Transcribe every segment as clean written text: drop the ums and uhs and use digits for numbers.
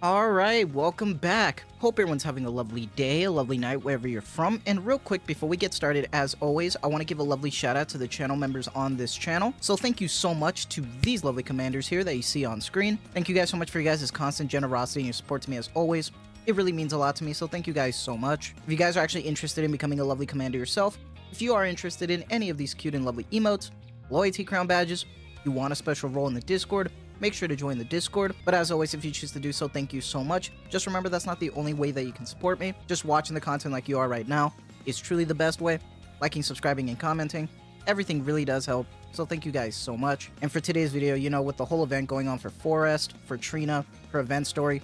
Alright, welcome back. Hope everyone's having a lovely day, a lovely night, wherever you're from. And real quick, before we get started, as always, I want to give a lovely shout out to the channel members on this channel. So thank you so much to these lovely commanders here that you see on screen. Thank you guys so much for your guys' constant generosity and your support to me as always. It really means a lot to me, so thank you guys so much. If you guys are actually interested in becoming a lovely commander yourself, if you are interested in any of these cute and lovely emotes, loyalty crown badges, you want a special role in the Discord, make sure to join the Discord. But as always, if you choose to do so, thank you so much. Just remember, that's not the only way that you can support me. Just watching the content like you are right now is truly the best way. Liking, subscribing, and commenting, everything really does help. So thank you guys so much. And for today's video, you know, with the whole event going on for Forest, for Trina, her event story,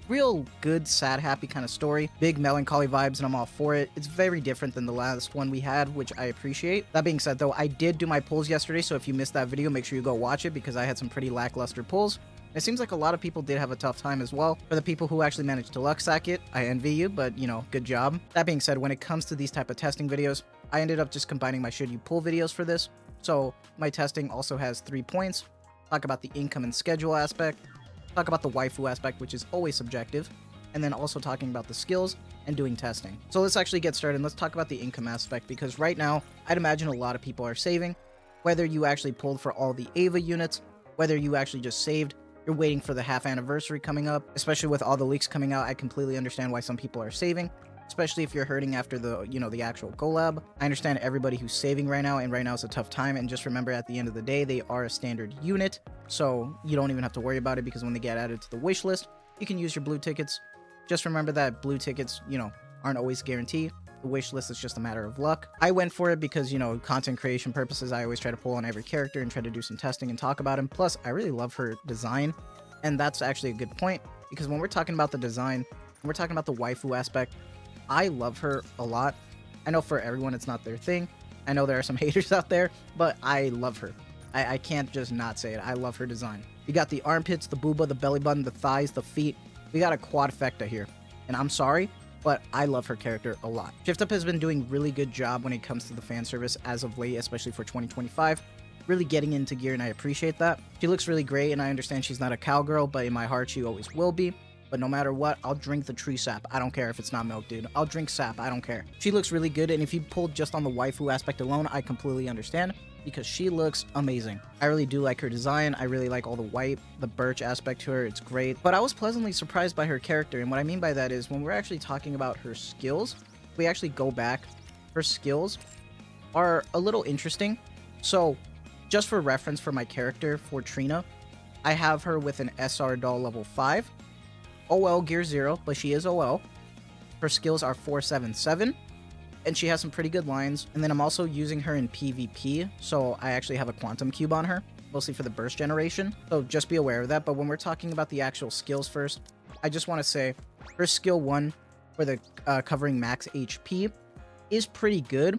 real good, sad, happy kind of story. Big melancholy vibes, and I'm all for it. It's very different than the last one we had, which I appreciate. That being said, though, I did do my polls yesterday, so if you missed that video, make sure you go watch it because I had some pretty lackluster polls. It seems like a lot of people did have a tough time as well. For the people who actually managed to luck sack it, I envy you, but, you know, good job. That being said, when it comes to these type of testing videos, I ended up just combining my should you pull videos for this. So my testing also has 3 points. Talk about the income and schedule aspect, talk about the waifu aspect, which is always subjective, and then also talking about the skills and doing testing. So let's actually get started and let's talk about the income aspect, because right now, I'd imagine a lot of people are saving. Whether you actually pulled for all the Ava units, whether you actually just saved, you're waiting for the half anniversary coming up, especially with all the leaks coming out. I completely understand why some people are saving, especially if you're hurting after the, you know, the actual collab. I understand everybody who's saving right now, and right now is a tough time, and just remember, at the end of the day, they are a standard unit, so you don't even have to worry about it, because when they get added to the wish list, you can use your blue tickets. Just remember that blue tickets, you know, aren't always guaranteed. The wish list is just a matter of luck. I went for it because, you know, content creation purposes, I always try to pull on every character and try to do some testing and talk about him. Plus, I really love her design, and that's actually a good point, because when we're talking about the design, when we're talking about the waifu aspect, I love her a lot. I know for everyone it's not their thing. I know there are some haters out there, but I love her. I can't just not say it. I love her design. You got the armpits, the booba, the belly button, the thighs, the feet. We got a quadfecta here. And I'm sorry, but I love her character a lot. Shift Up has been doing really good job when it comes to the fan service as of late, especially for 2025. Really getting into gear, and I appreciate that. She looks really great, and I understand she's not a cowgirl, but in my heart she always will be. But no matter what, I'll drink the tree sap. I don't care if it's not milk, dude. I'll drink sap. I don't care. She looks really good, and if you pulled just on the waifu aspect alone, I completely understand, because she looks amazing. I really do like her design. I really like all the white, the birch aspect to her. It's great. But I was pleasantly surprised by her character, and what I mean by that is when we're actually talking about her skills, we actually go back. Her skills are a little interesting. So, just for reference for my character, for Trina, I have her with an SR doll level 5. OL gear 0, but she is OL. Her skills are 477, and she has some pretty good lines. And then I'm also using her in PvP, so I actually have a quantum cube on her, mostly for the burst generation. So just be aware of that. But when we're talking about the actual skills first, I just want to say her skill 1 for the covering max HP is pretty good,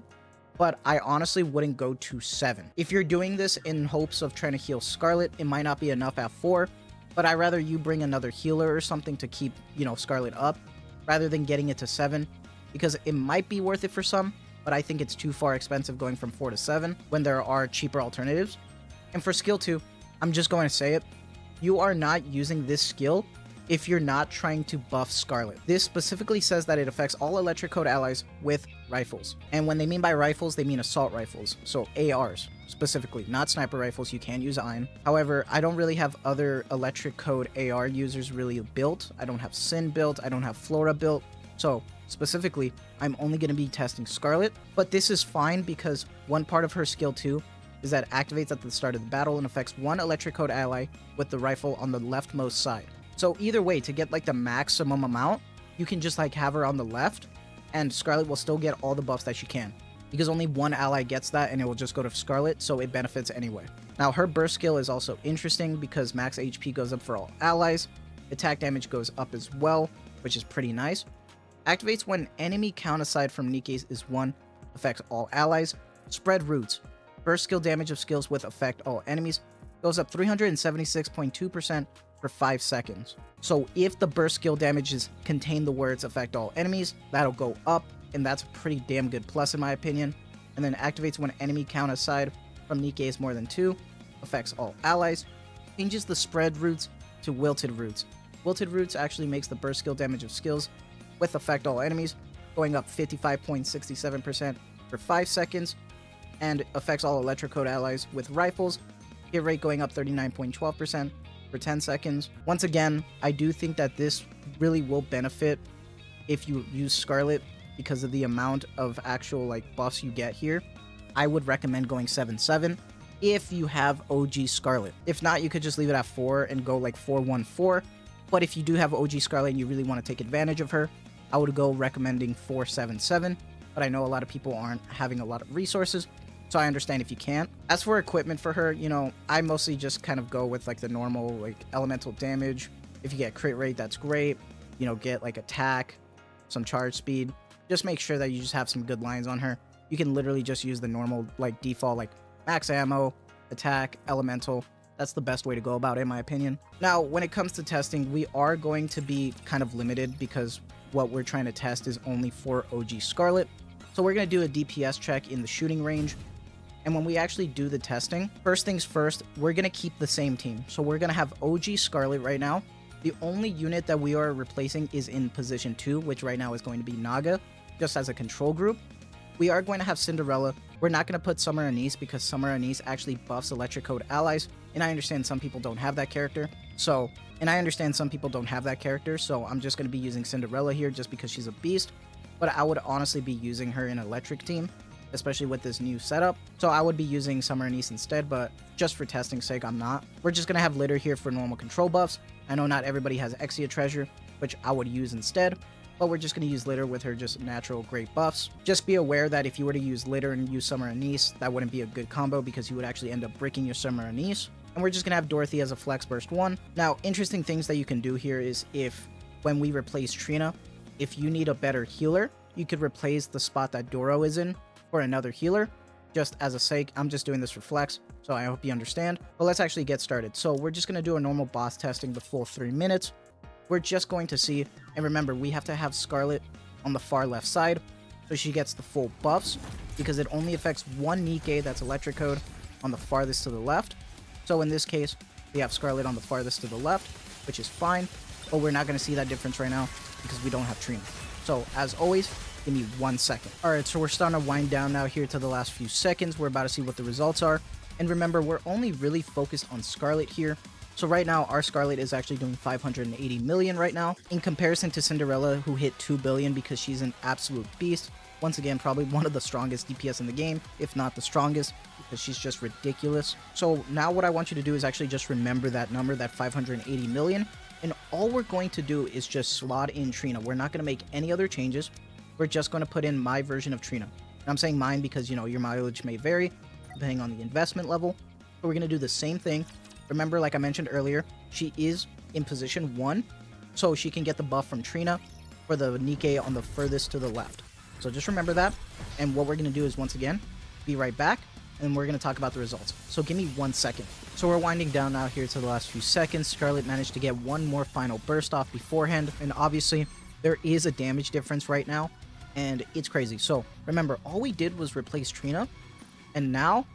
but I honestly wouldn't go to 7. If you're doing this in hopes of trying to heal Scarlet, it might not be enough at 4. But I'd rather you bring another healer or something to keep, you know, Scarlet up, rather than getting it to 7, because it might be worth it for some, but I think it's too far expensive going from 4 to 7 when there are cheaper alternatives. And for skill 2, I'm just going to say it, you are not using this skill if you're not trying to buff Scarlet. This specifically says that it affects all electric code allies with rifles. And when they mean by rifles, they mean assault rifles, so ARs. Specifically, not sniper rifles. You can use iron. However, I don't really have other electric code AR users really built. I don't have Sin built. I don't have Flora built. So specifically, I'm only going to be testing Scarlet. But this is fine because one part of her skill 2 is that it activates at the start of the battle and affects one electric code ally with the rifle on the leftmost side. So either way, to get like the maximum amount, you can just like have her on the left, and Scarlet will still get all the buffs that she can, because only one ally gets that, and it will just go to Scarlet, so it benefits anyway. Now, her burst skill is also interesting because max HP goes up for all allies. Attack damage goes up as well, which is pretty nice. Activates when enemy count aside from Nikke's is 1, affects all allies. Spread roots. Burst skill damage of skills with affect all enemies goes up 376.2% for 5 seconds. So if the burst skill damages contain the words affect all enemies, that'll go up, and that's a pretty damn good plus in my opinion. And then activates when enemy count aside from Nikke is more than 2, affects all allies, changes the spread roots to wilted roots. Wilted Roots actually makes the burst skill damage of skills with affect all enemies, going up 55.67% for 5 seconds, and affects all Electrocode allies with rifles, hit rate going up 39.12% for 10 seconds. Once again, I do think that this really will benefit if you use Scarlet because of the amount of actual like buffs you get here. I would recommend going 7-7 if you have OG Scarlet. If not, you could just leave it at 4 and go like 4-1-4. But if you do have OG Scarlet and you really want to take advantage of her, I would go recommending 4-7-7. But I know a lot of people aren't having a lot of resources, so I understand if you can't. As for equipment for her, you know, I mostly just kind of go with like the normal like elemental damage. If you get crit rate, that's great. You know, get like attack, some charge speed. Just make sure that you just have some good lines on her. You can literally just use the normal like default like max ammo, attack, elemental. That's the best way to go about it, in my opinion. Now, when it comes to testing, we are going to be kind of limited because what we're trying to test is only for OG Scarlet. So we're going to do a DPS check in the shooting range. And when we actually do the testing, first things first, we're going to keep the same team. So we're going to have OG Scarlet right now. The only unit that we are replacing is in position 2, which right now is going to be Naga, just as a control group. We are going to have Cinderella. We're not going to put Summer Anise because Summer Anise actually buffs Electrocode allies. And I understand some people don't have that character. So I'm just going to be using Cinderella here just because she's a beast. But I would honestly be using her in Electric team, especially with this new setup. So I would be using Summer Anise instead, but just for testing sake, I'm not. We're just going to have Litter here for normal control buffs. I know not everybody has Exia Treasure, which I would use instead. But we're just going to use Litter with her just natural great buffs. Just be aware that if you were to use Litter and use Summer Anise, that wouldn't be a good combo because you would actually end up bricking your Summer Anise. And we're just going to have Dorothy as a Flex Burst 1. Now, interesting things that you can do here is when we replace Trina, if you need a better healer, you could replace the spot that Doro is in for another healer. Just as a sake, I'm just doing this for flex, so I hope you understand. But let's actually get started. So we're just going to do a normal boss testing the full 3 minutes. We're just going to see, and remember, we have to have Scarlet on the far left side, so she gets the full buffs, because it only affects one Nikke, that's Electrocode, on the farthest to the left. So in this case, we have Scarlet on the farthest to the left, which is fine, but we're not going to see that difference right now, because we don't have Trina. So, as always, give me 1 second. Alright, so we're starting to wind down now here to the last few seconds. We're about to see what the results are. And remember, we're only really focused on Scarlet here. So right now, our Scarlet is actually doing 580 million right now, in comparison to Cinderella, who hit 2 billion because she's an absolute beast. Once again, probably one of the strongest DPS in the game, if not the strongest, because she's just ridiculous. So now what I want you to do is actually just remember that number, that 580 million, and all we're going to do is just slot in Trina. We're not going to make any other changes. We're just going to put in my version of Trina. And I'm saying mine because, you know, your mileage may vary depending on the investment level. But we're going to do the same thing. Remember, like I mentioned earlier, she is in position 1, so she can get the buff from Trina for the Nikke on the furthest to the left. So just remember that. And what we're going to do is, once again, be right back, and we're going to talk about the results. So give me 1 second. So we're winding down now here to the last few seconds. Scarlet managed to get one more final burst off beforehand, and obviously there is a damage difference right now, and it's crazy. So remember, all we did was replace Trina, and now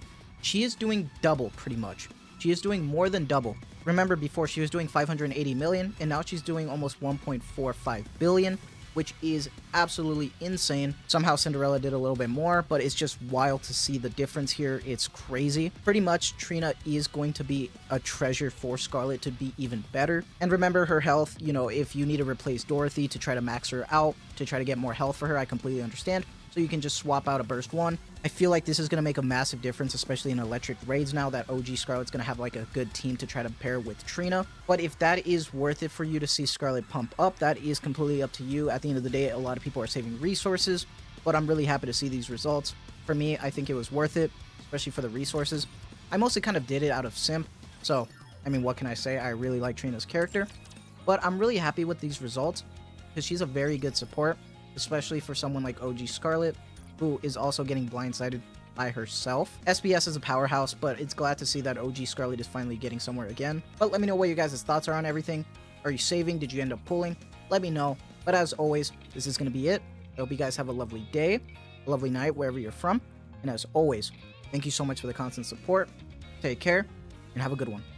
she is doing double pretty much. She is doing more than double. Remember, before she was doing 580 million, and now she's doing almost 1.45 billion, which is absolutely insane. Somehow Cinderella did a little bit more, but it's just wild to see the difference here. It's crazy. Pretty much, Trina is going to be a treasure for Scarlet to be even better. And remember her health, you know, if you need to replace Dorothy to try to max her out, to try to get more health for her, I completely understand. So you can just swap out a burst 1. I feel like this is going to make a massive difference, especially in electric raids now that OG Scarlet's going to have like a good team to try to pair with Trina. But if that is worth it for you to see Scarlet pump up, that is completely up to you. At the end of the day, a lot of people are saving resources, but I'm really happy to see these results. For me, I think it was worth it, especially for the resources. I mostly kind of did it out of simp, so I mean, what can I say? I really like Trina's character, but I'm really happy with these results because she's a very good support, especially for someone like OG Scarlet, who is also getting blindsided by herself. SBS is a powerhouse, but it's glad to see that OG Scarlet is finally getting somewhere again. But let me know what you guys' thoughts are on everything. Are you saving? Did you end up pulling? Let me know. But as always, this is going to be it. I hope you guys have a lovely day, a lovely night, wherever you're from. And as always, thank you so much for the constant support. Take care, and have a good one.